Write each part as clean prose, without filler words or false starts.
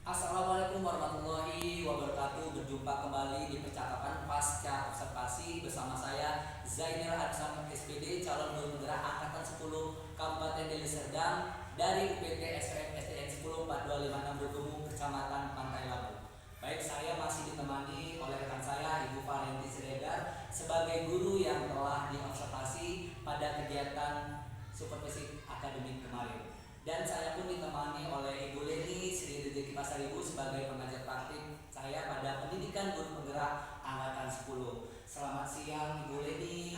Assalamualaikum warahmatullahi wabarakatuh. Berjumpa kembali di percakapan pasca observasi bersama saya Zainal Adsam SPD, calon guru penggerak angkatan 10 Kabupaten Deli Serdang dari UPT SPM SDN 10 425 Bergumung, Kecamatan Pantai Labu. Baik, saya masih ditemani oleh rekan saya Ibu Farenti Siregar sebagai guru yang telah diobservasi pada kegiatan supervisi akademik kemarin. Dan saya pun ditemani oleh Ibu Leni Sri Rezeki Pasaribu sebagai pengajar praktik saya pada pendidikan guru penggerak angkatan 10. Selamat siang Ibu Leni.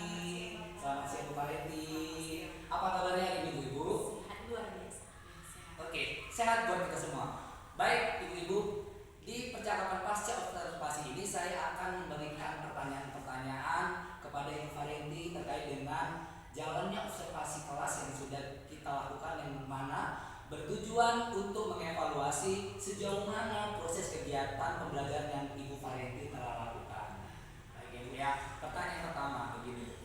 Selamat siang Bu Parenti. Apa kabarnya Ibu-ibu? Sehat luar biasa. Oke, sehat buat kita semua. Baik Ibu-ibu, di percakapan pasca observasi ini saya akan memberikan pertanyaan-pertanyaan kepada Ibu Parenti terkait dengan jalannya observasi kelas yang sudah kita lakukan, yang mana bertujuan untuk mengevaluasi sejauh mana proses kegiatan pembelajaran yang Ibu Farenti telah lakukan. Baik Ibu ya, pertanyaan pertama begini.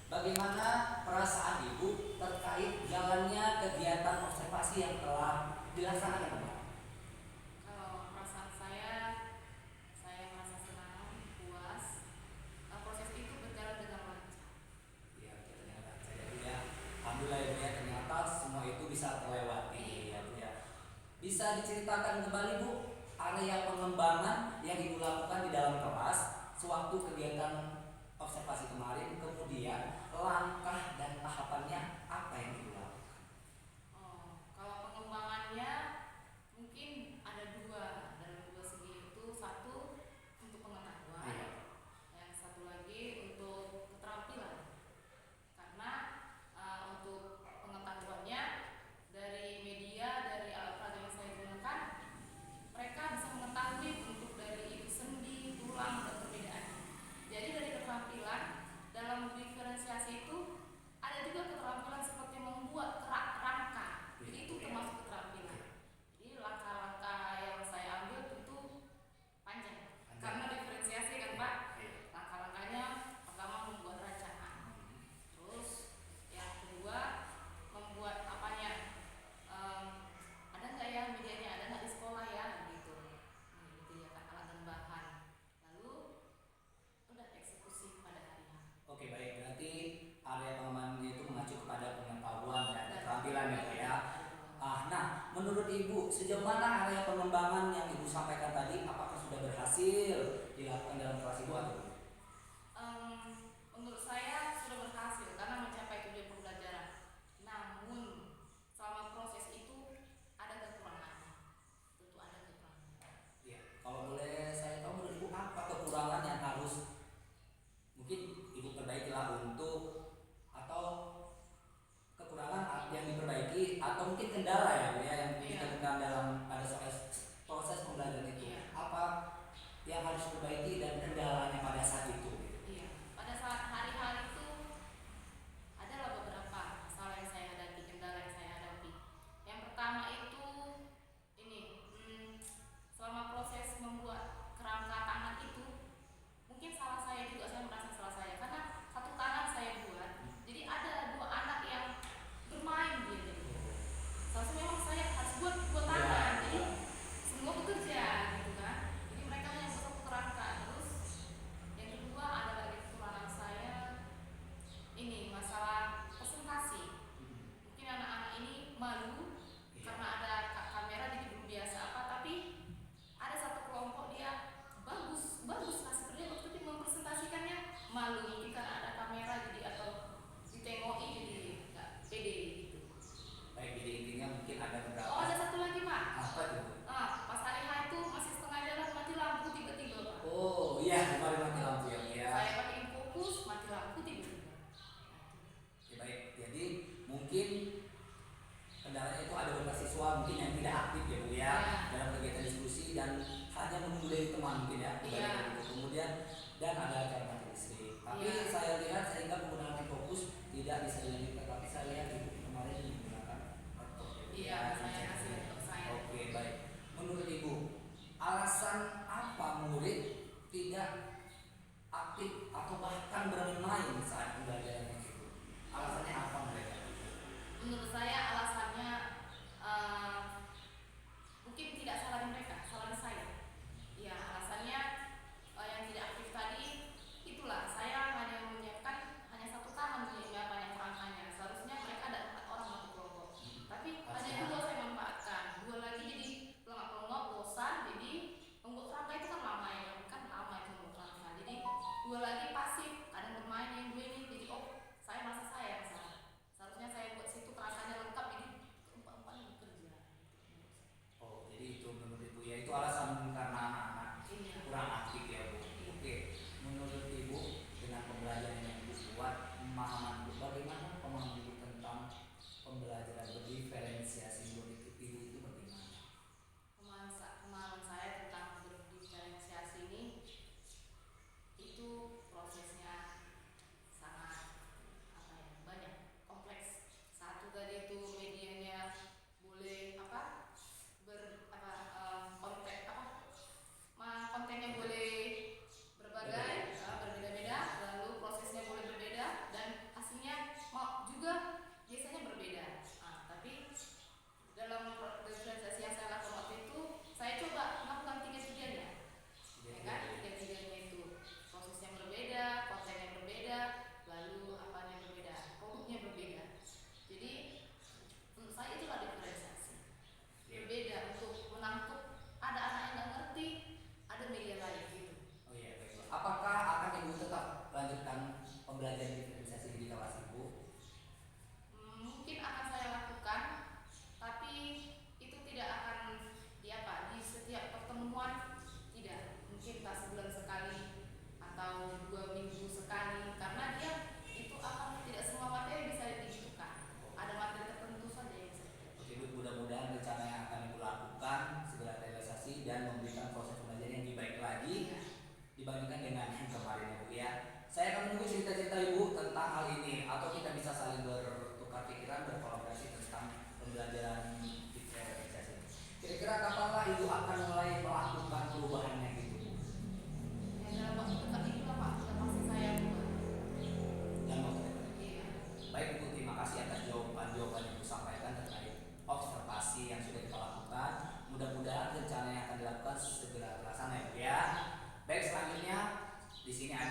Bagaimana perasaan Ibu terkait jalannya kegiatan observasi yang telah dilaksanakan? Kalau perasaan saya merasa senang, puas. Proses itu berjalan dengan lancar. Ya, ternyata ya. Alhamdulillah ya, ternyata semua itu bisa terlewati ya Bu ya. Bisa diceritakan kembali Bu area pengembangan yang Ibu lakukan di dalam kelas sewaktu kegiatan observasi kemarin, kemudian langkah dan tahapannya apa yang Ibu lakukan? Kalau pengembangannya mungkin ada dua dalam dua segi, itu satu untuk pengetahuan, Iya. yang satu lagi untuk keterampilan. Karena untuk pengetahuannya dari media, dari alat peraga yang saya gunakan, mereka bisa mengetahui bentuk dari itu sendi, tulang, dan perbedaannya. Jadi dari keterampilan dalam diferensiasi itu ada juga keterampilan seperti membuat kerak rangka. Jadi itu termasuk keterampilan. Jadi langkah-langkah yang saya ambil tentu panjang. Karena diferensiasi kan Pak. Langkah-langkahnya pertama membuat rancangan. Terus yang kedua membuat apanya, ada nggak ya medianya, ada nggak di sekolah ya gitu. Gitu ya kan, alat dan bahan. Lalu udah eksekusi pada harinya. Oke baik, berarti area pengembangannya itu mengacu kepada pengetahuan dan keterampilan ya Bu ya. Nah, menurut Ibu sejauh mana area pengembangan yang Ibu sampaikan tadi, apakah sudah berhasil dilakukan dalam kelas Ibu atau belum? Menurut saya sudah berhasil karena mencapai tujuan pembelajaran. Namun selama proses itu ada kekurangannya. Tentu ada kekurangannya. Ya, kalau boleh saya tahu menurut Ibu apa kekurangan yang harus mungkin Ibu perbaikilah untuk, atau kekurangan yang diperbaiki atau mungkin kendala ya Bu ya yang ditemukan dalam pada proses pembelajaran itu. Iya. Apa yang harus diperbaiki dan kendalanya pada dan memberikan proses pembelajaran yang lebih baik lagi dibandingkan dengan yang kemarin ya Bu ya. Saya akan menunggu cerita-cerita Ibu tentang hal ini atau kita bisa saling bertukar pikiran, berkolaborasi tentang pembelajaran diferensiasi. Kira-kira kapanlah Ibu akan mulai melakukan perubahannya gitu Bu? Yang dalam waktu dekat ini Pak, sudah pasti saya buat. Yang mau kita Iya. baik Bu, terima kasih atas jawaban-jawaban yang Ibu sampaikan terkait observasi yang sudah kita lakukan. Mudah-mudahan rencana yang akan dilakukan segera terlaksana ya Bu ya. Baik, selanjutnya di sini ada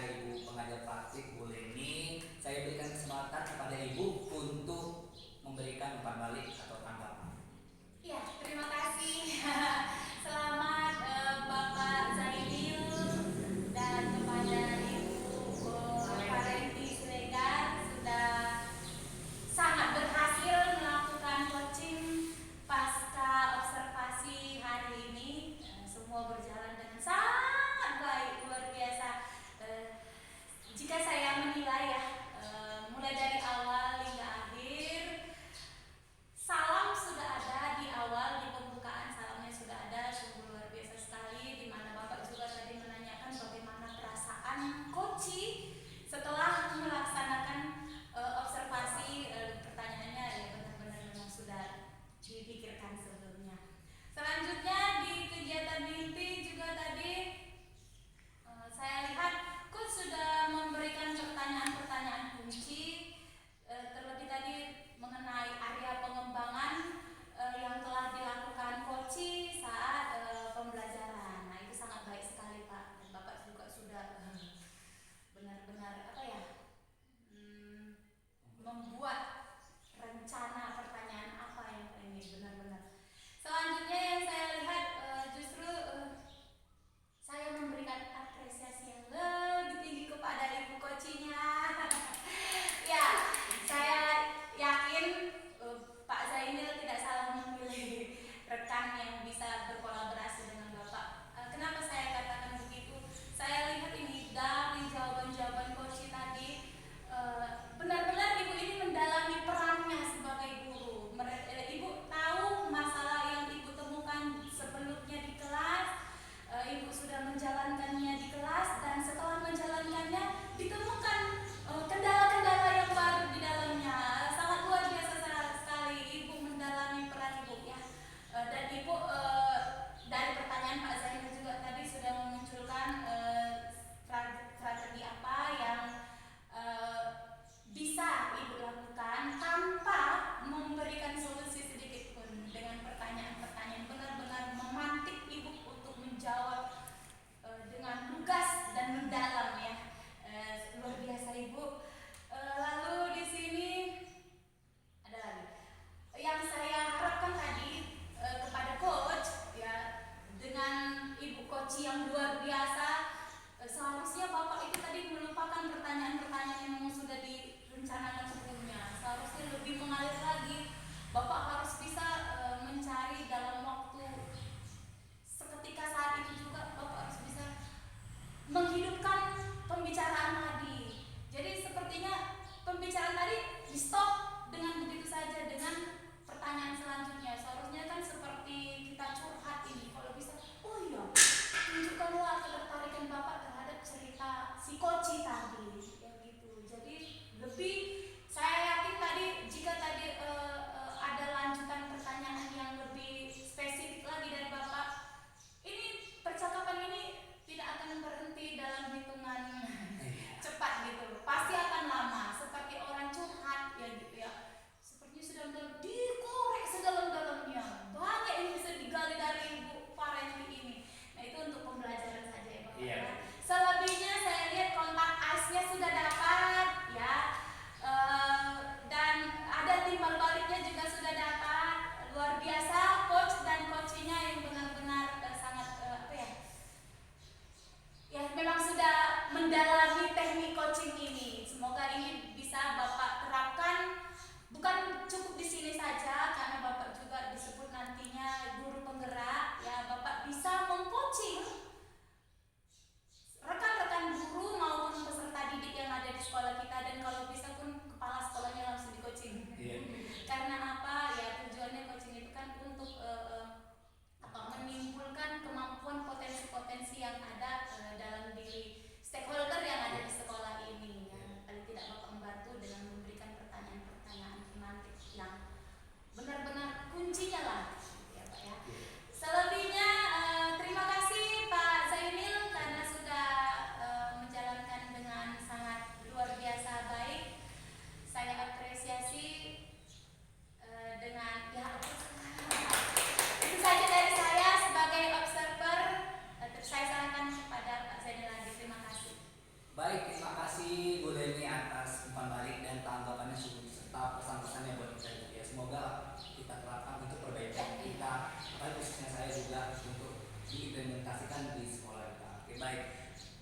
untuk diimplementasikan di sekolah kita. Oke, baik.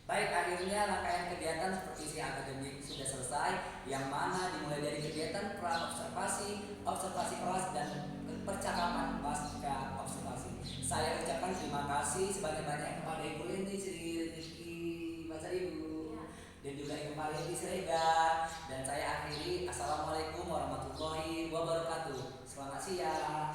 Baik, akhirnya rangkaian kegiatan seperti si akademik sudah selesai, yang mana dimulai dari kegiatan pra-observasi, observasi kelas, dan percakapan pasca observasi. Saya ucapkan terima kasih sebanyak-banyak kepada Ibu Leni, Sri Rizky, Baca Ibu, dan juga Ibu Mariati Siregar. Dan saya akhiri, Assalamualaikum warahmatullahi wabarakatuh. Selamat siang.